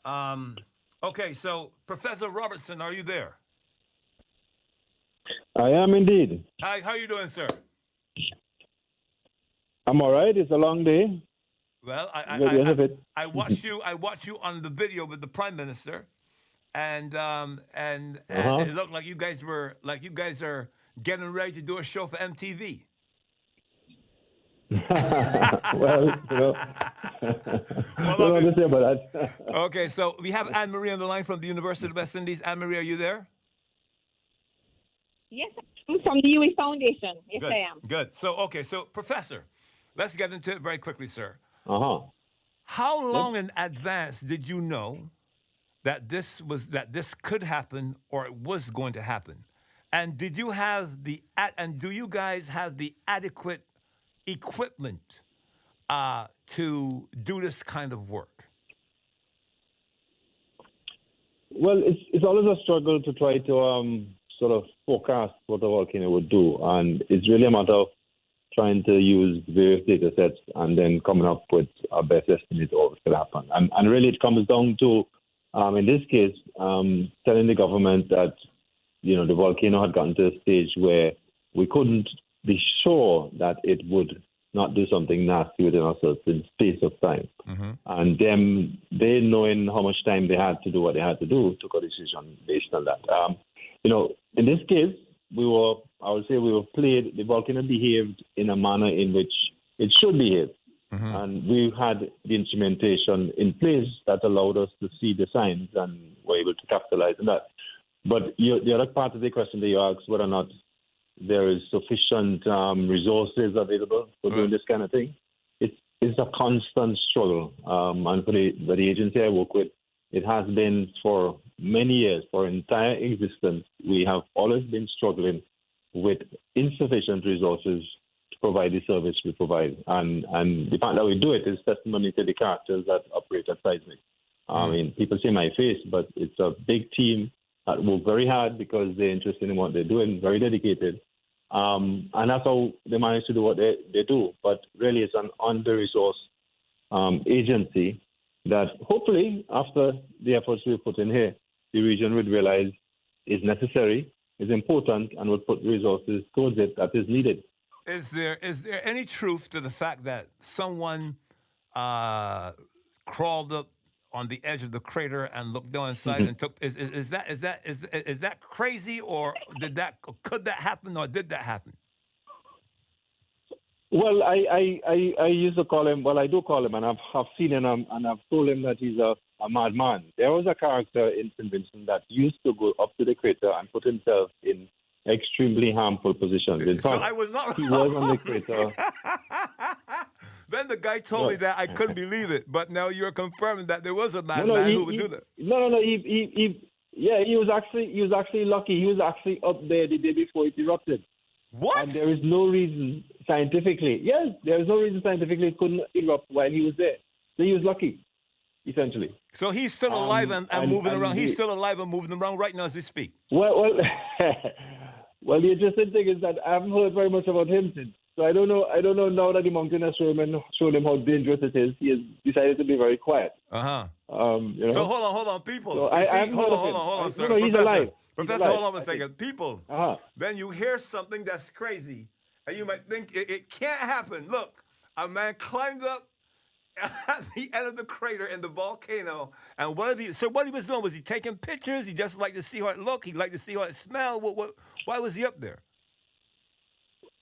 Okay, so Professor Robertson, are you there? I am indeed. Hi, how are you doing, sir? I'm all right. It's a long day. Well, Ready as a bit. I watched you. I watched you on the video with the Prime Minister, and Uh-huh. it looked like you guys are getting ready to do a show for MTV. Well, Well, don't know what to say about that. okay, so we have Anne Marie on the line from the University of the West Indies. Anne Marie, are you there? Yes, I'm from the UWI Foundation. Yes, Good. I am. Good. So Professor, let's get into it very quickly, sir. Uh-huh. How long in advance did you know that this could happen or it was going to happen? And do you guys have the adequate equipment to do this kind of work? Well, it's always a struggle to try to sort of forecast what a volcano would do, and it's really a matter of trying to use various data sets and then coming up with our best estimate of what could happen. And really it comes down to, in this case, telling the government that, the volcano had gotten to a stage where we couldn't be sure that it would not do something nasty within a certain space of time. Mm-hmm. And them, they knowing how much time they had to do what they had to do, took a decision based on that. In this case, we were played, the volcano behaved in a manner in which it should behave. Mm-hmm. And we had the instrumentation in place that allowed us to see the signs and were able to capitalize on that. But the other part of the question that you asked, whether or not there is sufficient resources available for doing this kind of thing, it's a constant struggle. And for the agency I work with, it has been for many years, for entire existence, we have always been struggling with insufficient resources to provide the service we provide. And the fact that we do it is testimony to the characters that operate at Seismic. I mean, people see my face, but it's a big team that work very hard because they're interested in what they're doing, very dedicated. And that's how they manage to do what they do. But really, it's an under-resourced agency that hopefully, after the efforts we put in here, the region would realize is necessary, is important, and would put resources towards it that is needed. Is there any truth to the fact that someone crawled up on the edge of the crater and looked down inside and took? Is that crazy, or could that happen, or did that happen? Well, I used to call him. Well, I do call him, and I've seen him, and I've told him that he's a madman. There was a character in St. Vincent that used to go up to the crater and put himself in extremely harmful positions. In fact, so I was not. He was on the crater. Then the guy told me that I couldn't believe it, but now you're confirming that there was a madman who would do that. No. He was actually lucky. He was actually up there the day before it erupted. What? And there is no reason scientifically. Yes, there is no reason scientifically it couldn't erupt while he was there. So he was lucky, essentially. So he's still alive and moving around. He's still alive and moving around right now as we speak. Well, well, the interesting thing is that I haven't heard very much about him since. So I don't know now that the mountain has shown him how dangerous it is. He has decided to be very quiet. Uh-huh. So hold on, people. So hold on, sir. No, he's alive. Professor, hold on a second. People, Uh-huh. then you hear something that's crazy, and you might think it can't happen. Look, a man climbed up at the end of the crater in the volcano, and what he was doing, was he taking pictures? He just liked to see how it looked? He liked to see how it smelled? Why was he up there?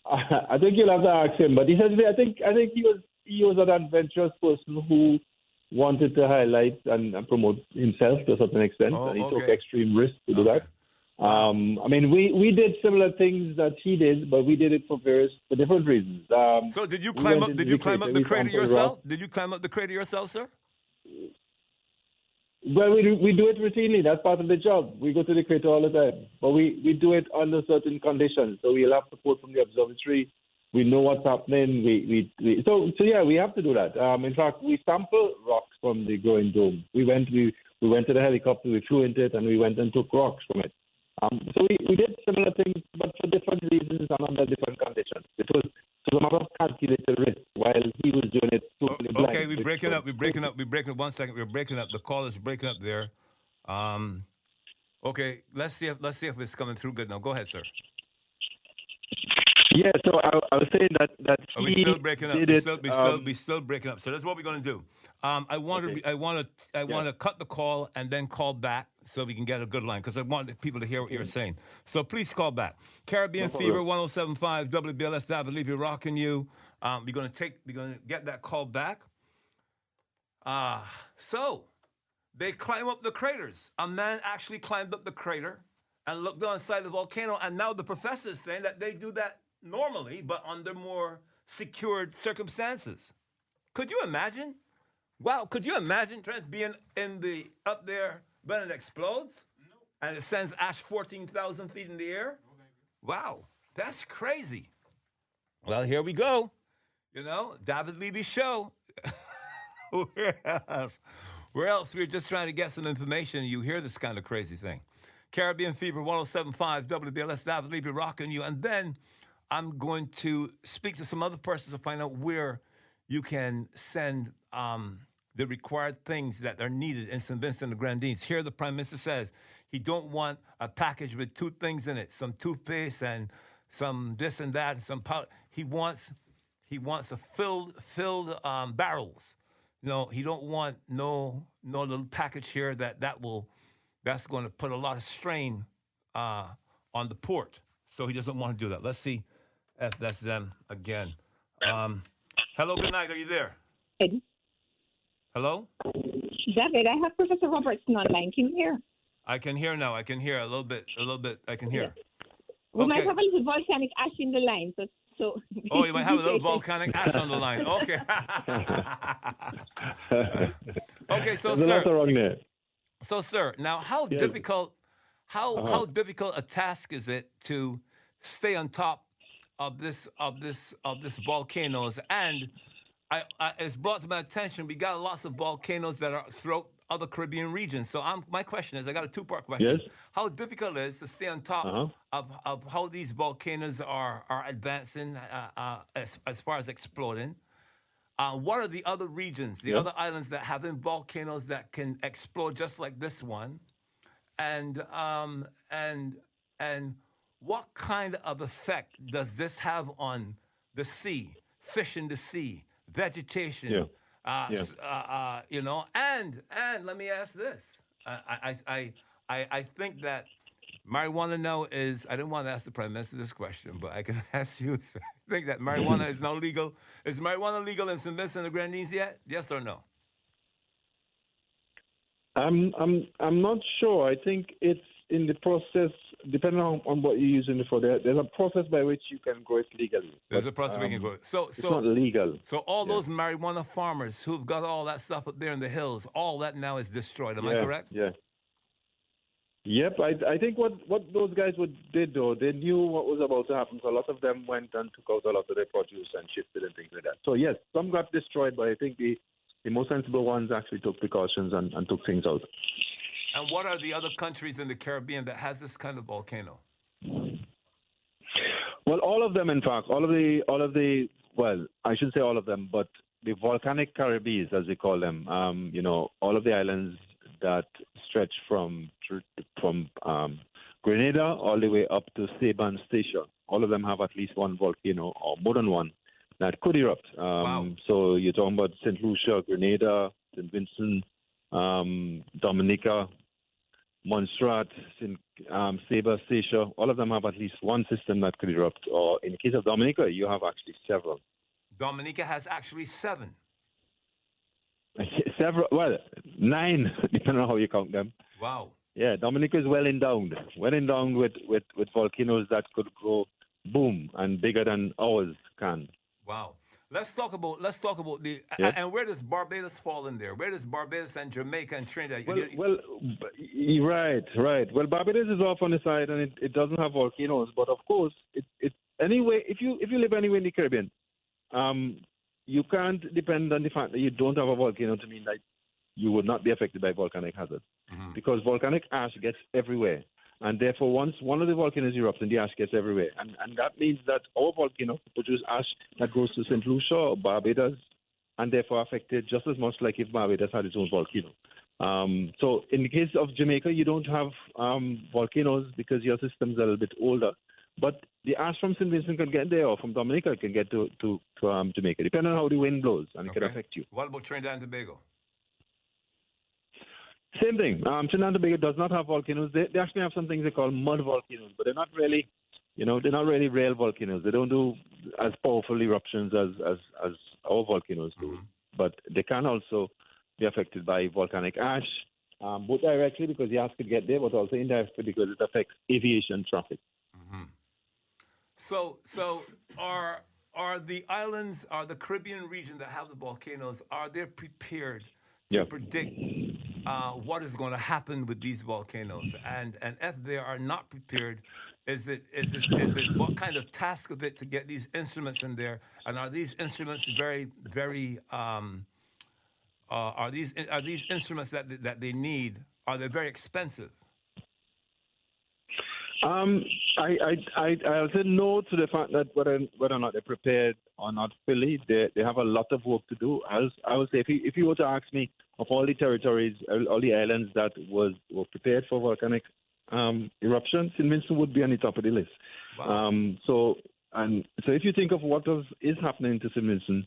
I think you'll have to ask him, but essentially, I think he was an adventurous person who wanted to highlight and promote himself to a certain extent, and he took extreme risks to do that. I mean, we did similar things that he did, but we did it for different reasons. So did you climb up? Did you climb up the crater yourself? Did you climb up the crater yourself, sir? Well, we do it routinely. That's part of the job. We go to the crater all the time, but we do it under certain conditions. So we'll have support from the observatory. We know what's happening. So yeah, we have to do that. In fact, we sample rocks from the growing dome. We went to the helicopter, we flew into it, and we went and took rocks from it. So we did similar things, but for different reasons and under different conditions. It was So some of us calculated risk while he was doing it totally blind. Okay, we're breaking up. We're breaking up. 1 second. We're breaking up. The call is breaking up there. Okay, let's see if it's coming through good now. Go ahead, sir. Yeah, so I was saying that We're he still breaking up. did We're still breaking up. So that's what we're going to do. I want to cut the call and then call back so we can get a good line because I want people to hear what you're saying. So please call back. Caribbean Fever 107.5 WBLS Dahved, Levy rocking you. We're going to get that call back. So they climb up the craters. A man actually climbed up the crater and looked down inside the volcano. And now the professor is saying that they do that normally, but under more secured circumstances. Could you imagine? Wow, could you imagine being up there when it explodes? No. And it sends ash 14,000 feet in the air? Okay. Wow, that's crazy. Well, here we go. Dahved Levy show. Where else? We're just trying to get some information. You hear this kind of crazy thing. Caribbean Fever 107.5 WBLS Dahved Levy rocking you. And then I'm going to speak to some other persons to find out where you can send the required things that are needed in St. Vincent and the Grenadines. Here the Prime Minister says he don't want a package with 2 things in it, some toothpaste and some this and that, and some powder. He wants a filled barrels. He don't want no little package here that's going to put a lot of strain on the port. So he doesn't want to do that. Let's see if that's them again. Hello, good night. Are you there? Good. Hello? David, I have Professor Robertson online. Can you hear? I can hear now. I can hear a little bit. I can hear. We might have a little volcanic ash in the line. So. Oh, you might have a little volcanic ash on the line. Okay. Okay, so There's sir. a lot wrong there. So, sir, now how difficult a task is it to stay on top of this volcanoes? And it's brought to my attention we got lots of volcanoes that are throughout other Caribbean regions. So my question is, I got a 2-part question. Yes. How difficult it is to stay on top of how these volcanoes are advancing as far as exploding? What are the other regions, the other islands that have volcanoes that can explode just like this one? And what kind of effect does this have on the sea, fish in the sea, vegetation? And let me ask this. I think that marijuana now is, I didn't want to ask the Prime Minister this question, but I can ask you, sir. I think that marijuana is now legal. Is marijuana legal in St. Vincent and the Grenadines yet? Yes or no? I'm not sure. I think it's in the process, depending on what you're using it for. There's a process by which you can grow it legally. There's a process we can grow it. So it's not legal. So all those marijuana farmers who've got all that stuff up there in the hills, all that now is destroyed. Am I correct? Yeah. Yep. I think what those guys did, though, they knew what was about to happen. So a lot of them went and took out a lot of their produce and shifted and things like that. So, yes, some got destroyed, but I think the most sensible ones actually took precautions and took things out. And what are the other countries in the Caribbean that has this kind of volcano? Well, all of them, in fact, all of the well, I shouldn't say all of them, but the volcanic Caribbees, as we call them, all of the islands that stretch from Grenada all the way up to Saban Station, all of them have at least one volcano or more than one that could erupt. Wow. So you're talking about St. Lucia, Grenada, St. Vincent, Dominica, Montserrat, Saban Station, all of them have at least one system that could erupt. Or in the case of Dominica, you have actually several. Dominica has actually 7. Several, well, 9, depending on how you count them. Wow. Yeah, Dominica is well endowed with volcanoes that could grow, boom, and bigger than ours can. Wow. Let's talk about the and where does Barbados fall in there? Where does Barbados and Jamaica and Trinidad? Right. Well, Barbados is off on the side and it doesn't have volcanoes, but of course, it anyway. If you live anywhere in the Caribbean, you can't depend on the fact that you don't have a volcano to mean that you would not be affected by volcanic hazard, because volcanic ash gets everywhere. And therefore, once one of the volcanoes erupts, and the ash gets everywhere. And that means that our volcano produces ash that goes to St. Lucia or Barbados, and therefore affected just as much like if Barbados had its own volcano. So in the case of Jamaica, you don't have volcanoes because your system's a little bit older. But the ash from St. Vincent can get there, or from Dominica can get to Jamaica, depending on how the wind blows, and it can affect you. What about Trinidad and Tobago? Same thing. Trinidad and Tobago does not have volcanoes. They actually have some things they call mud volcanoes, but they're not really, they're not really real volcanoes. They don't do as powerful eruptions as our volcanoes do. Mm-hmm. But they can also be affected by volcanic ash, both directly because the ash could get there, but also indirectly because it affects aviation traffic. Mm-hmm. So are the islands, are the Caribbean region that have the volcanoes, are they prepared to predict what is going to happen with these volcanoes? And if they are not prepared, is it what kind of task of it to get these instruments in there? And are these instruments very are these instruments that they need, are they very expensive? I'll say no to the fact that whether or not they're prepared or not fully, they have a lot of work to do. I would say if you were to ask me of all the territories, all the islands that were prepared for volcanic eruptions, St. Vincent would be on the top of the list. Wow. So if you think of what is happening to St. Vincent,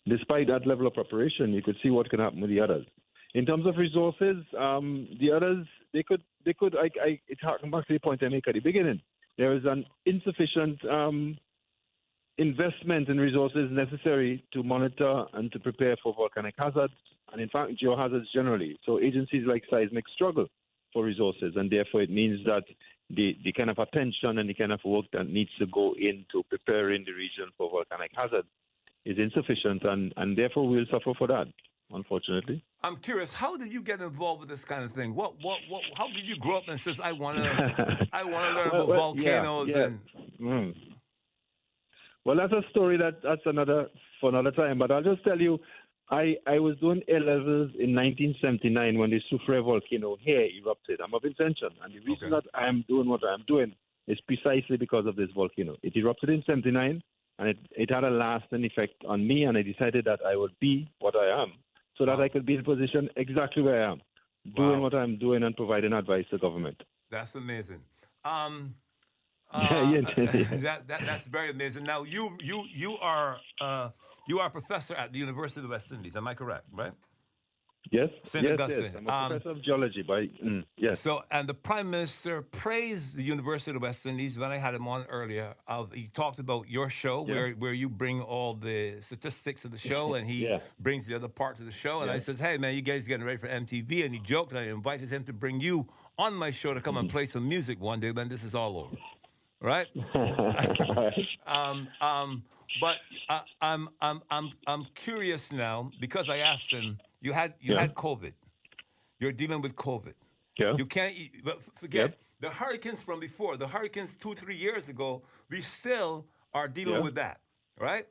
despite that level of preparation, you could see what can happen with the others. In terms of resources, the others, they could. It harkens back to the point I make at the beginning. There is an insufficient investment in resources necessary to monitor and to prepare for volcanic hazards, and in fact, geohazards generally. So agencies like Seismic struggle for resources, and therefore it means that the kind of attention and the kind of work that needs to go into preparing the region for volcanic hazards is insufficient, and therefore we'll suffer for that, unfortunately. I'm curious, how did you get involved with this kind of thing? How did you grow up and says, I want to learn about volcanoes? Well, that's a story that's for another time. But I'll just tell you, I was doing A-levels in 1979 when the Soufrière volcano here erupted. I'm of Vincentian, and the reason that I am doing what I'm doing is precisely because of this volcano. It erupted in 79, and it had a lasting effect on me, and I decided that I would be what I am, so that I could be in a position exactly where I am, doing what I'm doing and providing advice to government. That's amazing. That's That's very amazing. Now you are a professor at the University of the West Indies. Am I correct? Right? Yes. St. Augustine. Yes. I'm a professor of geology. Yes. So, and the Prime Minister praised the University of the West Indies when I had him on earlier. He talked about your show where you bring all the statistics of the show, and he brings the other parts of the show. And I says, hey, man, you guys getting ready for MTV? And he joked, and I invited him to bring you on my show to come and play some music one day when this is all over. Right? But I'm curious now because I asked him. You had COVID. You're dealing with COVID. Yeah. You can't but forget the hurricanes from before. The hurricanes 2-3 years ago. We still are dealing with that, right?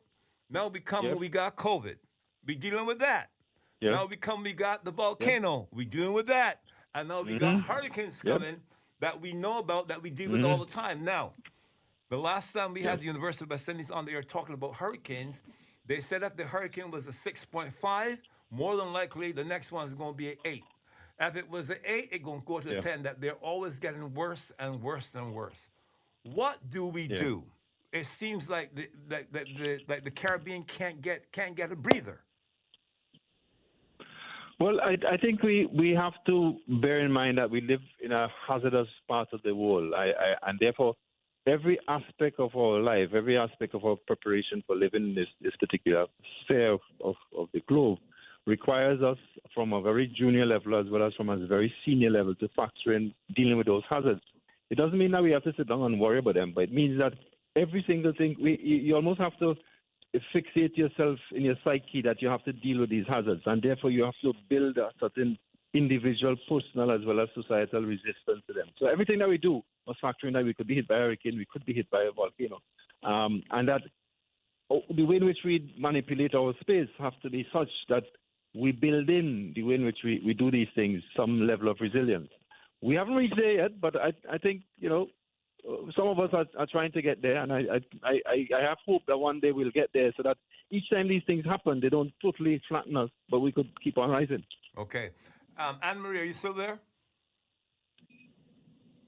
Now we got COVID. We dealing with that. Yeah. Now we got the volcano. We dealing with that, and now we got hurricanes coming that we know about that we deal with all the time. Now, the last time we had the University of West Indies on the air talking about hurricanes, they said if the hurricane was a 6.5. More than likely, the next one is going to be an 8. If it was an 8, it's going to go to a 10. That they're always getting worse and worse and worse. What do we do? It seems like the Caribbean can't get a breather. Well, I think we have to bear in mind that we live in a hazardous part of the world, and therefore every aspect of our life, every aspect of our preparation for living in this particular sphere of the globe requires us from a very junior level as well as from a very senior level to factor in dealing with those hazards. It doesn't mean that we have to sit down and worry about them, but it means that every single thing, you almost have to fixate yourself in your psyche that you have to deal with these hazards, and therefore you have to build a certain individual, personal, as well as societal resistance to them. So everything that we do must factor in that we could be hit by a hurricane, we could be hit by a volcano, and that the way in which we manipulate our space has to be such that we build in the way in which we do these things some level of resilience. we haven't reached there yet, but I think, some of us are trying to get there, and I have hope that one day we'll get there so that each time these things happen, they don't totally flatten us, but we could keep on rising. Okay. Anne-Marie, are you still there?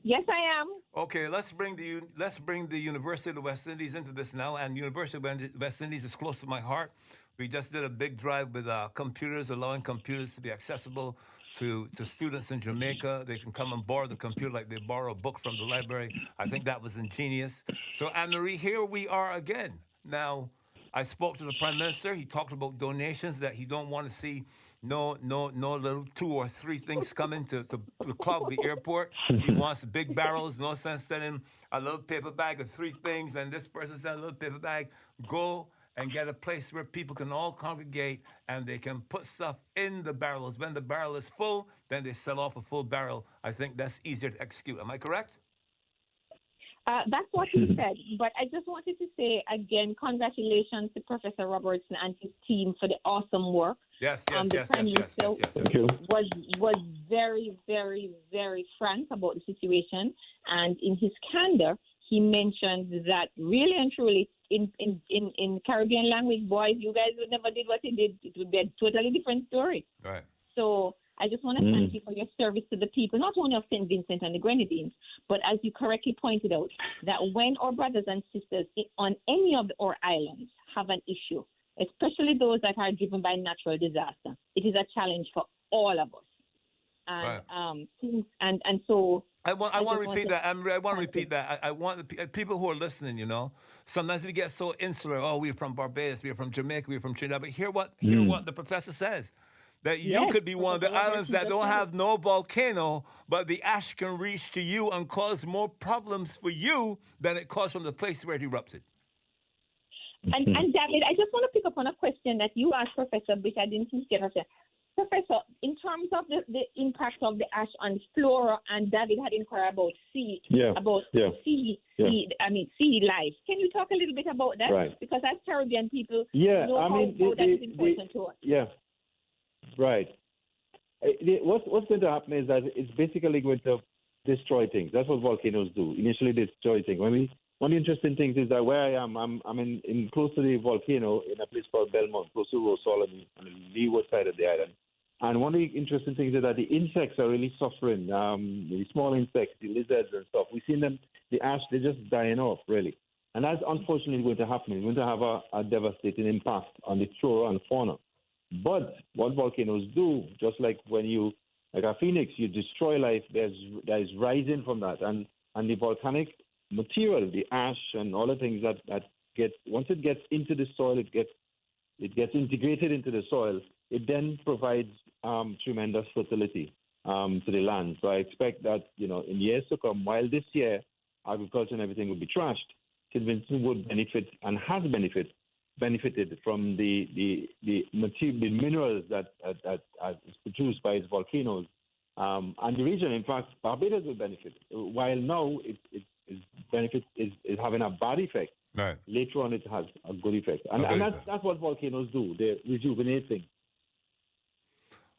Yes, I am. Okay, let's bring the University of the West Indies into this now. And University of the West Indies is close to my heart. We just did a big drive with computers, allowing computers to be accessible to students in Jamaica. They can come and borrow the computer like they borrow a book from the library. I think that was ingenious. So, Anne-Marie, here we are again. Now, I spoke to the Prime Minister. He talked about donations, that he don't want to see no little 2 or 3 things coming to clog the airport. He wants big barrels. No sense sending a little paper bag of 3 things, and this person sent a little paper bag. Go and get a place where people can all congregate and they can put stuff in the barrels. When the barrel is full, then they sell off a full barrel. I think that's easier to execute. Am I correct? That's what he said. But I just wanted to say again, congratulations to Professor Robertson and his team for the awesome work. Yes. Thank you. Was very, very, very frank about the situation, and in his candor, he mentioned that really and truly, in Caribbean language, boys, you guys would never did what he did. It would be a totally different story. Right. So I just want to thank you for your service to the people, not only of St. Vincent and the Grenadines, but as you correctly pointed out, that when our brothers and sisters on any of our islands have an issue, especially those that are driven by natural disaster, it is a challenge for all of us. And right. and so I want to repeat that. I want to repeat that. I want the people who are listening. Sometimes we get so insular. Oh, we're from Barbados. We're from Jamaica. We're from Trinidad. But hear what the professor says. That you could be one of the islands that don't have no volcano, but the ash can reach to you and cause more problems for you than it caused from the place where it erupted. And David, I just want to pick up on a question that you asked, Professor, which I didn't get answer. Professor, in terms of the impact of the ash on flora, and David had inquired about sea life. Can you talk a little bit about that? Right. Because as Caribbean people, know how that is important to us. Yeah, right. What's going to happen is that it's basically going to destroy things. That's what volcanoes do. Initially, they destroy things. One of the interesting things is that where I am, I'm in close to the volcano in a place called Belmont, close to Rosal on the leeward side of the island. And one of the interesting things is that the insects are really suffering. The small insects, the lizards and stuff. We've seen them, the ash, they're just dying off, really. And that's unfortunately going to happen. It's going to have a devastating impact on the flora and fauna. But what volcanoes do, just like like a phoenix, you destroy life, there's rising from that. And the volcanic material, the ash and all the things that get, once it gets into the soil, it gets integrated into the soil, it then provides tremendous fertility to the land. So I expect that, in years to come, while this year agriculture and everything will be trashed, St. Vincent would benefit and has benefited from the minerals that is produced by its volcanoes. And the region, in fact, Barbados will benefit. While now benefit is having a bad effect. Right. Later on, it has a good effect. And that's what volcanoes do. They rejuvenate things.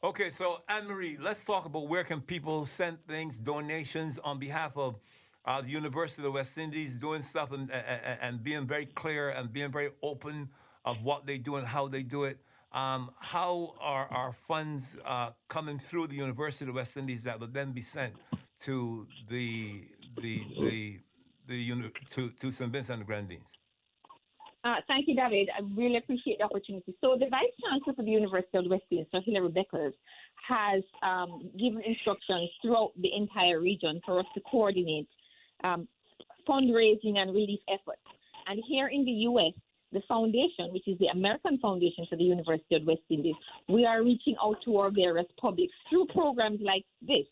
Okay, so Anne-Marie, let's talk about where can people send things, donations on behalf of the University of the West Indies, doing stuff and being very clear and being very open of what they do and how they do it. How are our funds coming through the University of the West Indies that will then be sent to to St. Vincent and the Grenadines? Thank you, David. I really appreciate the opportunity. So the Vice Chancellor for the University of the West Indies, Sir Hilary Beckers, has given instructions throughout the entire region for us to coordinate fundraising and relief efforts. And here in the U.S., the foundation, which is the American Foundation for the University of the West Indies, we are reaching out to our various publics through programs like this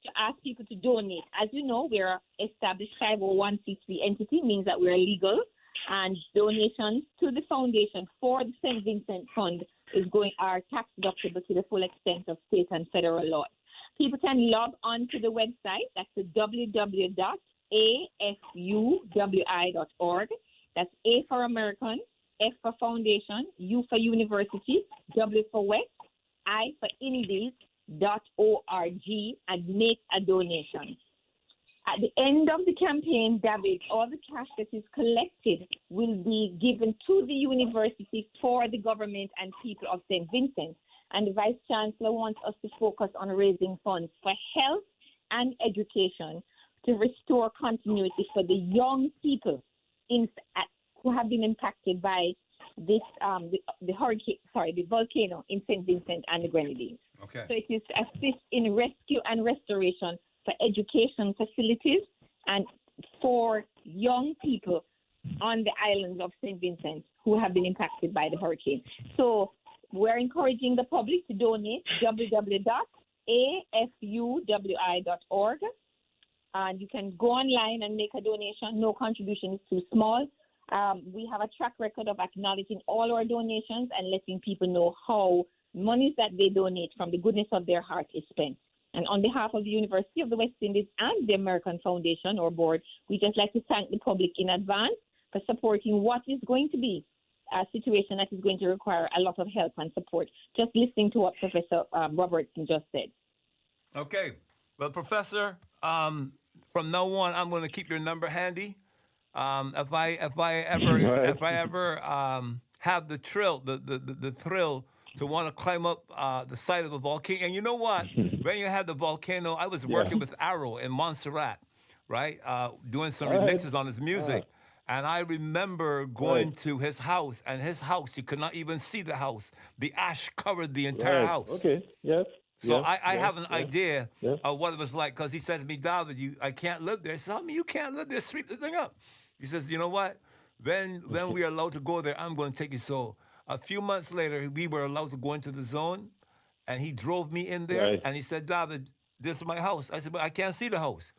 to ask people to donate. As you know, we're an established 501c3 entity, means that we're legal, and donations to the foundation for the St. Vincent Fund are tax deductible to the full extent of state and federal laws. People can log on to the website. That's the www.afuwi.org. That's A for American, F for Foundation, U for University, W for West, I for Indies, and make a donation. At the end of the campaign, Dahved, all the cash that is collected will be given to the university for the government and people of St. Vincent. And the Vice Chancellor wants us to focus on raising funds for health and education to restore continuity for the young people who have been impacted by this the volcano in St. Vincent and the Grenadines. Okay. So it is to assist in rescue and restoration for education facilities and for young people on the island of St. Vincent who have been impacted by the hurricane. So we're encouraging the public to donate www.afuwi.org. And you can go online and make a donation. No contribution is too small. We have a track record of acknowledging all our donations and letting people know how monies that they donate from the goodness of their heart is spent. And on behalf of the University of the West Indies and the American Foundation or board, we just like to thank the public in advance for supporting what is going to be a situation that is going to require a lot of help and support. Just listening to what Professor Robertson just said. Okay. Well, Professor, from now on, I'm going to keep your number handy. If I ever have the thrill to want to climb up the side of a volcano, and you know what? When you had the volcano, I was working with Arrow in Montserrat, right? Doing some remixes on his music. And I remember going to his house, and his house, you could not even see the house. The ash covered the entire house. Okay, yes. So I have an idea of what it was like, because he said to me, Dahved, I can't live there. I said, you can't live there, sweep the thing up. He says, you know what? When we are allowed to go there, I'm going to take you. So a few months later, we were allowed to go into the zone, and he drove me in there, and he said, Dahved, this is my house. I said, but I can't see the house.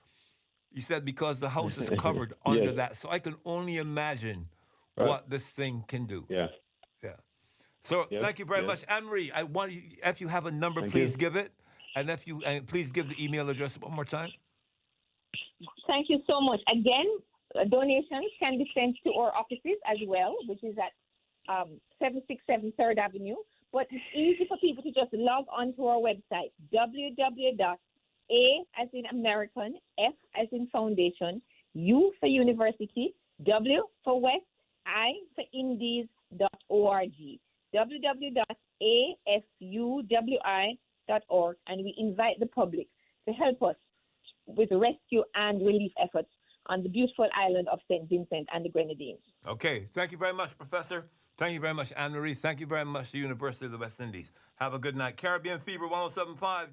He said, because the house is covered under that. So I can only imagine what this thing can do. Yeah. So thank you very much. Anne-Marie, I want you, if you have a number, please give it. And please give the email address one more time. Thank you so much. Again, donations can be sent to our offices as well, which is at 767 3rd Avenue. But it's easy for people to just log on to our website, www.A as in American, F as in Foundation, U for University, W for West, I for Indies.org. www.afuwi.org, and we invite the public to help us with rescue and relief efforts on the beautiful island of St. Vincent and the Grenadines. Okay. Thank you very much, Professor. Thank you very much, Anne-Marie. Thank you very much, the University of the West Indies. Have a good night. Caribbean Fever 107.5.